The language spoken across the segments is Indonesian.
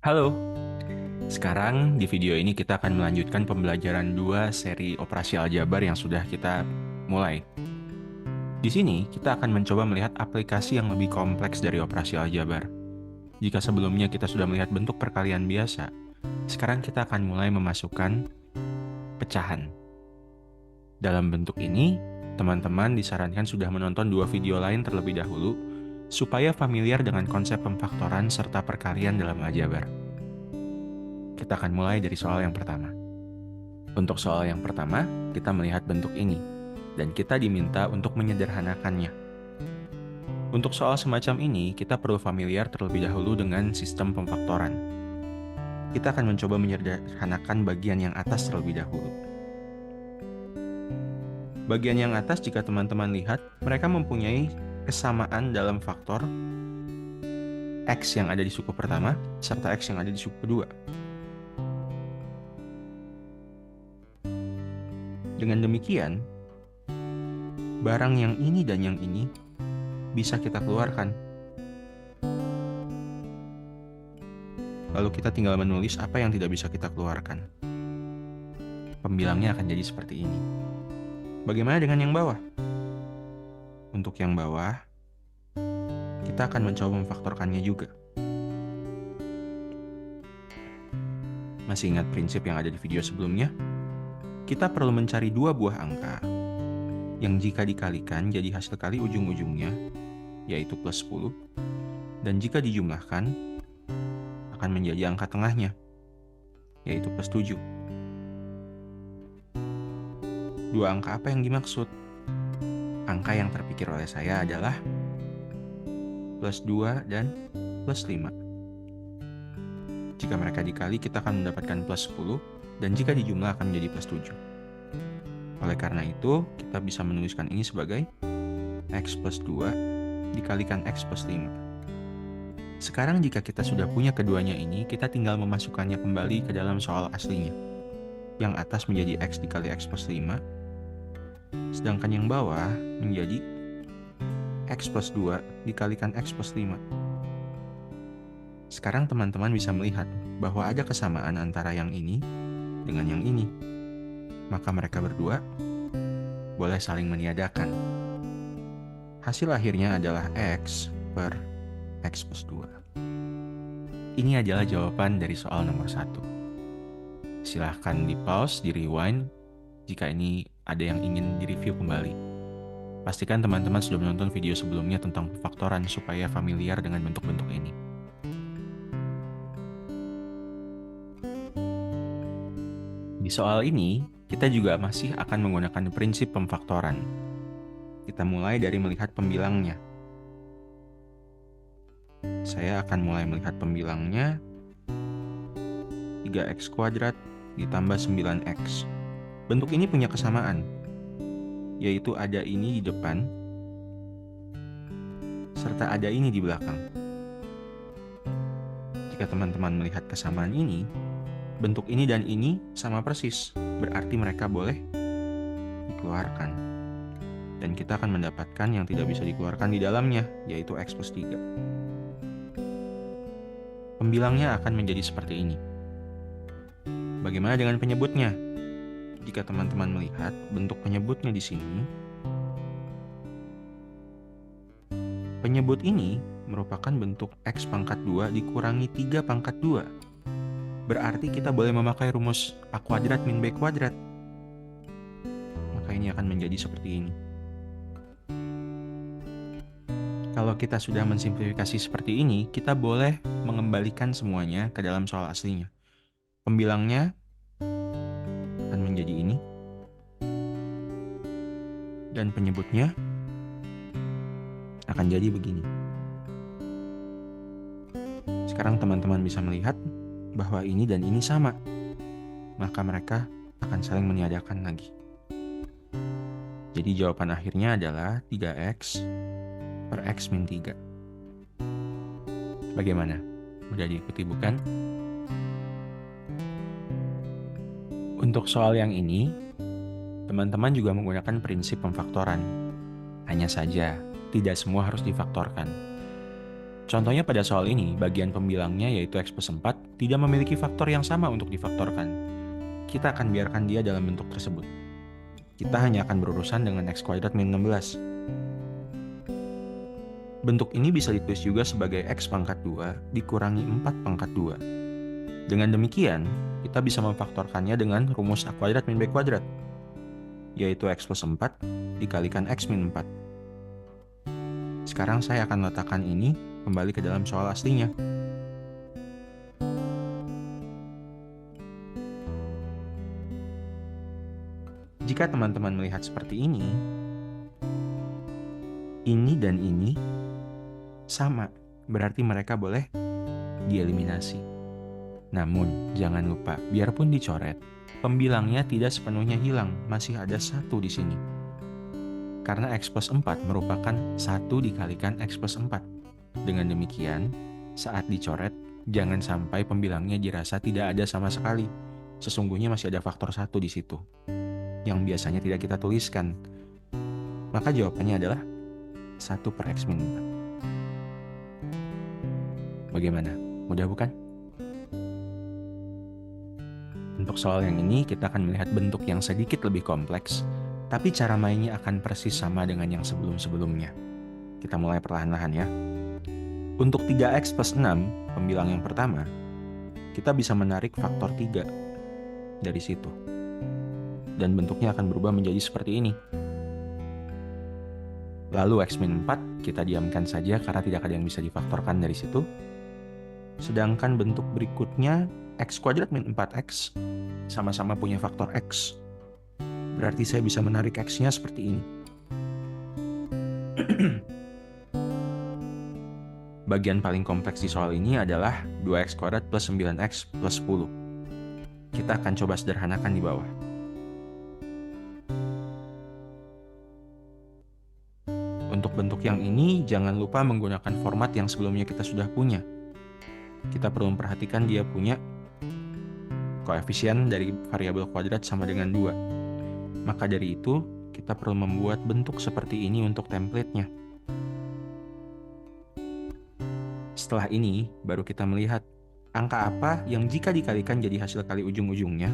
Halo, sekarang di video ini kita akan melanjutkan pembelajaran 2 seri operasi aljabar yang sudah kita mulai. Di sini, kita akan mencoba melihat aplikasi yang lebih kompleks dari operasi aljabar. Jika sebelumnya kita sudah melihat bentuk perkalian biasa, sekarang kita akan mulai memasukkan pecahan. Dalam bentuk ini, teman-teman disarankan sudah menonton 2 video lain terlebih dahulu, supaya familiar dengan konsep pemfaktoran serta perkalian dalam aljabar. Kita akan mulai dari soal yang pertama. Untuk soal yang pertama, kita melihat bentuk ini, dan kita diminta untuk menyederhanakannya. Untuk soal semacam ini, kita perlu familiar terlebih dahulu dengan sistem pemfaktoran. Kita akan mencoba menyederhanakan bagian yang atas terlebih dahulu. Bagian yang atas, jika teman-teman lihat, mereka mempunyai kesamaan dalam faktor X yang ada di suku pertama, serta X yang ada di suku kedua. Dengan demikian, barang yang ini dan yang ini bisa kita keluarkan. Lalu kita tinggal menulis apa yang tidak bisa kita keluarkan. Pembilangnya akan jadi seperti ini. Bagaimana dengan yang bawah? Untuk yang bawah, kita akan mencoba memfaktorkannya juga. Masih ingat prinsip yang ada di video sebelumnya? Kita perlu mencari dua buah angka yang jika dikalikan jadi hasil kali ujung-ujungnya, yaitu plus 10, dan jika dijumlahkan, akan menjadi angka tengahnya, yaitu plus 7. Dua angka apa yang dimaksud? Angka yang terpikir oleh saya adalah plus 2 dan plus 5. Jika mereka dikali, kita akan mendapatkan plus 10, dan jika dijumlah akan menjadi plus 7. Oleh karena itu, kita bisa menuliskan ini sebagai X plus 2 dikalikan X plus 5. Sekarang jika kita sudah punya keduanya ini, kita tinggal memasukkannya kembali ke dalam soal aslinya. Yang atas menjadi X dikali X plus 5, sedangkan yang bawah menjadi X plus 2 dikalikan X plus 5. Sekarang teman-teman bisa melihat bahwa ada kesamaan antara yang ini dengan yang ini. Maka mereka berdua boleh saling meniadakan. Hasil akhirnya adalah X per X plus 2. Ini adalah jawaban dari soal nomor 1. Silahkan di-pause, di-rewind, jika ini ada yang ingin direview kembali. Pastikan teman-teman sudah menonton video sebelumnya tentang pemfaktoran supaya familiar dengan bentuk-bentuk ini. Di soal ini, kita juga masih akan menggunakan prinsip pemfaktoran. Kita mulai dari melihat pembilangnya. Saya akan mulai melihat pembilangnya 3x kuadrat ditambah 9x. Bentuk ini punya kesamaan, yaitu ada ini di depan, serta ada ini di belakang. Jika teman-teman melihat kesamaan ini, bentuk ini dan ini sama persis, berarti mereka boleh dikeluarkan. Dan kita akan mendapatkan yang tidak bisa dikeluarkan di dalamnya, yaitu X plus 3. Pembilangnya akan menjadi seperti ini. Bagaimana dengan penyebutnya? Jika teman-teman melihat bentuk penyebutnya di sini, penyebut ini merupakan bentuk X pangkat 2 dikurangi 3 pangkat 2. Berarti kita boleh memakai rumus A kuadrat min B kuadrat. Maka ini akan menjadi seperti ini. Kalau kita sudah mensimplifikasi seperti ini, kita boleh mengembalikan semuanya ke dalam soal aslinya. Pembilangnya akan menjadi ini. Dan penyebutnya akan jadi begini. Sekarang teman-teman bisa melihat bahwa ini dan ini sama, maka mereka akan saling meniadakan lagi. Jadi jawaban akhirnya adalah 3x per x min 3. Bagaimana? Mudah diikuti bukan? Untuk soal yang ini, teman-teman juga menggunakan prinsip pemfaktoran. Hanya saja, tidak semua harus difaktorkan. Contohnya pada soal ini, bagian pembilangnya yaitu X plus 4 tidak memiliki faktor yang sama untuk difaktorkan. Kita akan biarkan dia dalam bentuk tersebut. Kita hanya akan berurusan dengan X kuadrat min 16. Bentuk ini bisa ditulis juga sebagai X pangkat 2 dikurangi 4 pangkat 2. Dengan demikian, kita bisa memfaktorkannya dengan rumus A kuadrat min B kuadrat, yaitu X plus 4 dikalikan X min 4. Sekarang saya akan letakkan ini kembali ke dalam soal aslinya. Jika teman-teman melihat seperti ini dan ini sama, berarti mereka boleh dieliminasi. Namun, jangan lupa, biarpun dicoret, pembilangnya tidak sepenuhnya hilang, masih ada 1 di sini. Karena X plus 4 merupakan 1 dikalikan X plus 4. Dengan demikian, saat dicoret, jangan sampai pembilangnya dirasa tidak ada sama sekali. Sesungguhnya masih ada faktor 1 di situ, yang biasanya tidak kita tuliskan. Maka jawabannya adalah 1 per X min 4. Bagaimana? Mudah bukan? Untuk soal yang ini, kita akan melihat bentuk yang sedikit lebih kompleks, tapi cara mainnya akan persis sama dengan yang sebelum-sebelumnya. Kita mulai perlahan-lahan ya. Untuk 3X plus 6, pembilang yang pertama, kita bisa menarik faktor 3 dari situ. Dan bentuknya akan berubah menjadi seperti ini. Lalu X min 4 kita diamkan saja karena tidak ada yang bisa difaktorkan dari situ. Sedangkan bentuk berikutnya X kuadrat min 4X sama-sama punya faktor X. Berarti saya bisa menarik X-nya seperti ini. Bagian paling kompleks di soal ini adalah 2X kuadrat plus 9X plus 10. Kita akan coba sederhanakan di bawah. Untuk bentuk yang ini, jangan lupa menggunakan format yang sebelumnya kita sudah punya. Kita perlu memperhatikan dia punya koefisien dari variabel kuadrat sama dengan 2. Maka dari itu, kita perlu membuat bentuk seperti ini untuk template-nya. Setelah ini, baru kita melihat angka apa yang jika dikalikan jadi hasil kali ujung-ujungnya,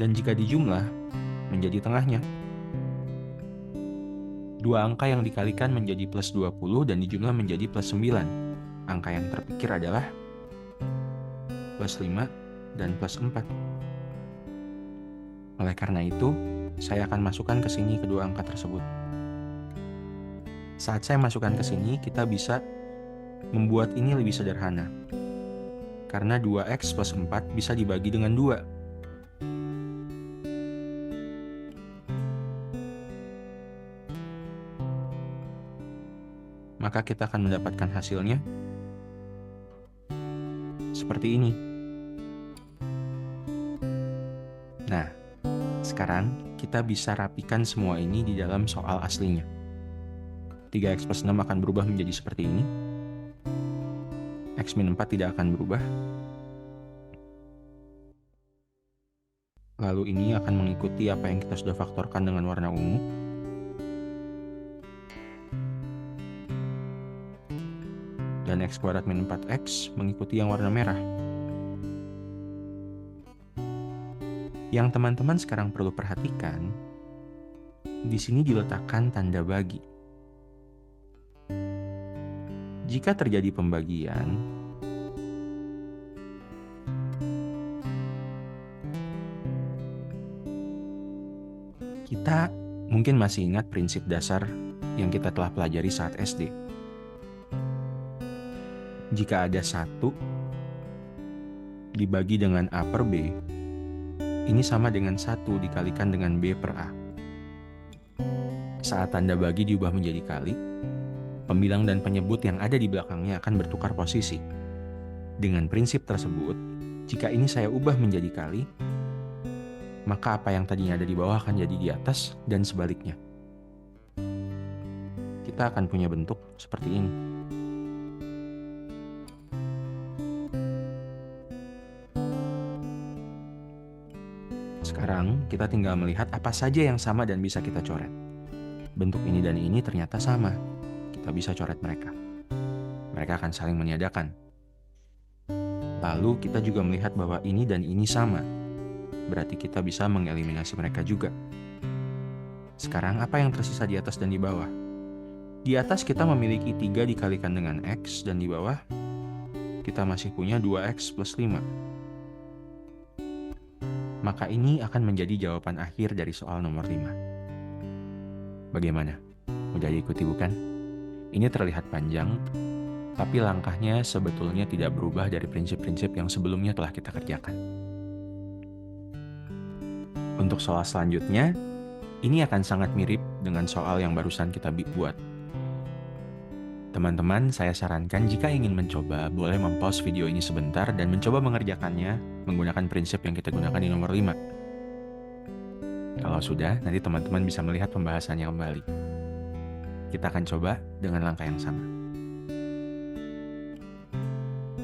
dan jika dijumlah menjadi tengahnya. 2 angka yang dikalikan menjadi plus 20 dan dijumlah menjadi plus 9. Angka yang terpikir adalah plus 5 dan plus 4. Oleh karena itu, saya akan masukkan ke sini kedua angka tersebut. Saat saya masukkan ke sini, kita bisa membuat ini lebih sederhana. Karena 2X plus 4 bisa dibagi dengan 2. Maka kita akan mendapatkan hasilnya seperti ini. Nah, sekarang kita bisa rapikan semua ini di dalam soal aslinya. 3X plus 6 akan berubah menjadi seperti ini. X min 4 tidak akan berubah. Lalu ini akan mengikuti apa yang kita sudah faktorkan dengan warna ungu. Dan X kuadrat min 4X mengikuti yang warna merah. Yang teman-teman sekarang perlu perhatikan, di sini diletakkan tanda bagi. Jika terjadi pembagian, kita mungkin masih ingat prinsip dasar yang kita telah pelajari saat SD. Jika ada 1 dibagi dengan A per B, ini sama dengan 1 dikalikan dengan B per A. Saat tanda bagi diubah menjadi kali, pembilang dan penyebut yang ada di belakangnya akan bertukar posisi. Dengan prinsip tersebut, jika ini saya ubah menjadi kali, maka apa yang tadinya ada di bawah akan jadi di atas dan sebaliknya. Kita akan punya bentuk seperti ini. Sekarang kita tinggal melihat apa saja yang sama dan bisa kita coret. Bentuk ini dan ini ternyata sama. kita bisa coret mereka. Mereka akan saling meniadakan. Lalu kita juga melihat bahwa ini dan ini sama. Berarti kita bisa mengeliminasi mereka juga. Sekarang apa yang tersisa di atas dan di bawah? Di atas kita memiliki 3 dikalikan dengan X, dan di bawah kita masih punya 2X plus 5. Maka ini akan menjadi jawaban akhir dari soal nomor 5. Bagaimana? Mudah diikuti bukan? Ini terlihat panjang, tapi langkahnya sebetulnya tidak berubah dari prinsip-prinsip yang sebelumnya telah kita kerjakan. Untuk soal selanjutnya, ini akan sangat mirip dengan soal yang barusan kita buat. Teman-teman, saya sarankan jika ingin mencoba, boleh mempause video ini sebentar dan mencoba mengerjakannya menggunakan prinsip yang kita gunakan di nomor 5. Kalau sudah, nanti teman-teman bisa melihat pembahasannya kembali. Kita akan coba dengan langkah yang sama.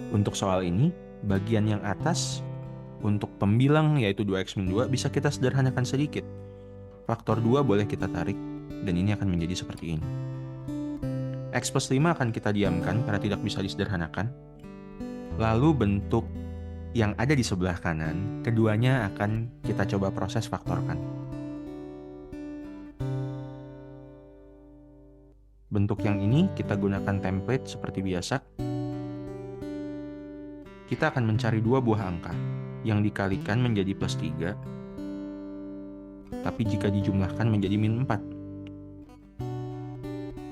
Untuk soal ini, bagian yang atas untuk pembilang yaitu 2X min 2 bisa kita sederhanakan sedikit. Faktor 2 boleh kita tarik, dan ini akan menjadi seperti ini. X plus 5 akan kita diamkan karena tidak bisa disederhanakan. Lalu bentuk yang ada di sebelah kanan, keduanya akan kita coba proses faktorkan. Bentuk yang ini kita gunakan template seperti biasa. Kita akan mencari 2 buah angka yang dikalikan menjadi plus 3, tapi jika dijumlahkan menjadi min 4.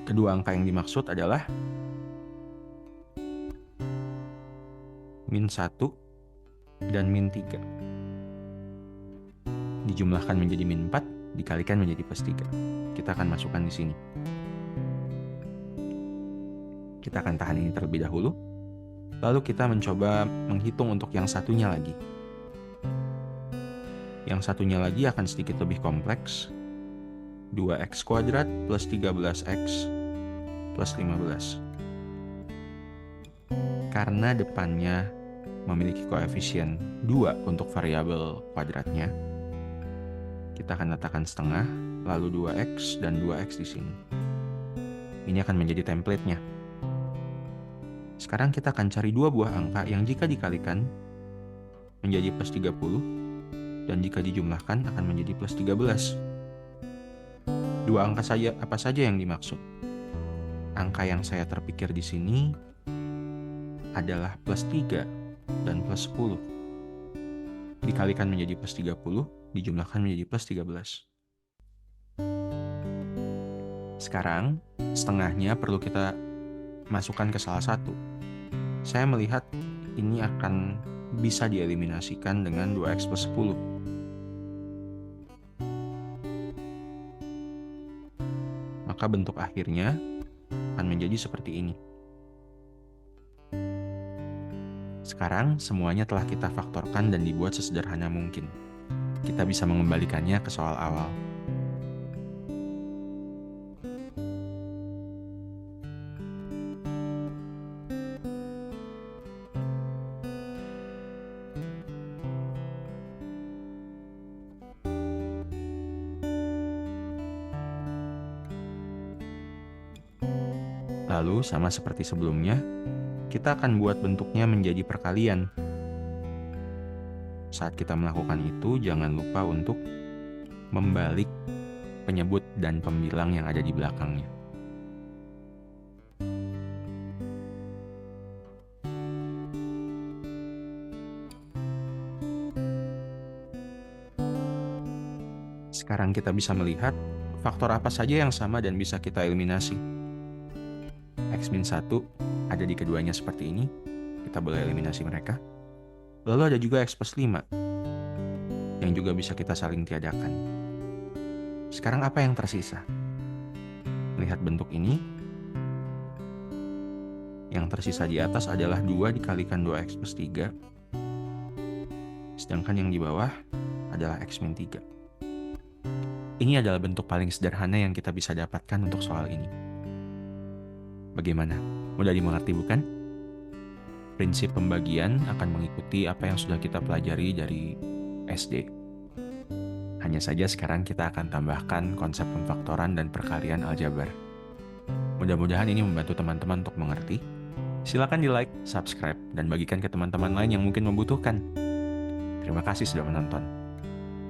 Kedua angka yang dimaksud adalah min 1 dan min 3. Dijumlahkan menjadi min 4, dikalikan menjadi plus 3. Kita akan masukkan di sini. Kita akan tahan ini terlebih dahulu. Lalu kita mencoba menghitung untuk yang satunya lagi. Yang satunya lagi akan sedikit lebih kompleks. 2x kuadrat plus 13x plus 15. Karena depannya memiliki koefisien 2 untuk variabel kuadratnya, kita akan letakkan setengah, lalu 2x dan 2x di sini. Ini akan menjadi template-nya. Sekarang kita akan cari 2 buah angka yang jika dikalikan menjadi plus 30, dan jika dijumlahkan akan menjadi plus 13. 2 angka saja apa saja yang dimaksud? Angka yang saya terpikir di sini adalah plus 3 dan plus 10. Dikalikan menjadi plus 30, dijumlahkan menjadi plus 13. Sekarang, setengahnya perlu kita masukkan ke salah satu. Saya melihat ini akan bisa dieliminasikan dengan 2x plus 10. Maka bentuk akhirnya akan menjadi seperti ini. Sekarang semuanya telah kita faktorkan dan dibuat sesederhana mungkin. Kita bisa mengembalikannya ke soal awal. Lalu, sama seperti sebelumnya, kita akan buat bentuknya menjadi perkalian. Saat kita melakukan itu, jangan lupa untuk membalik penyebut dan pembilang yang ada di belakangnya. Sekarang kita bisa melihat faktor apa saja yang sama dan bisa kita eliminasi. X min 1 ada di keduanya seperti ini, kita boleh eliminasi mereka. Lalu ada juga X plus 5 yang juga bisa kita saling tiadakan. Sekarang apa yang tersisa? Lihat bentuk ini. Yang tersisa di atas adalah 2 dikalikan 2x plus 3. Sedangkan yang di bawah adalah X min 3. Ini adalah bentuk paling sederhana yang kita bisa dapatkan untuk soal ini. Bagaimana? Mudah dimengerti bukan? Prinsip pembagian akan mengikuti apa yang sudah kita pelajari dari SD. Hanya saja sekarang kita akan tambahkan konsep pemfaktoran dan perkalian aljabar. Mudah-mudahan ini membantu teman-teman untuk mengerti. Silakan di-like, subscribe, dan bagikan ke teman-teman lain yang mungkin membutuhkan. Terima kasih sudah menonton.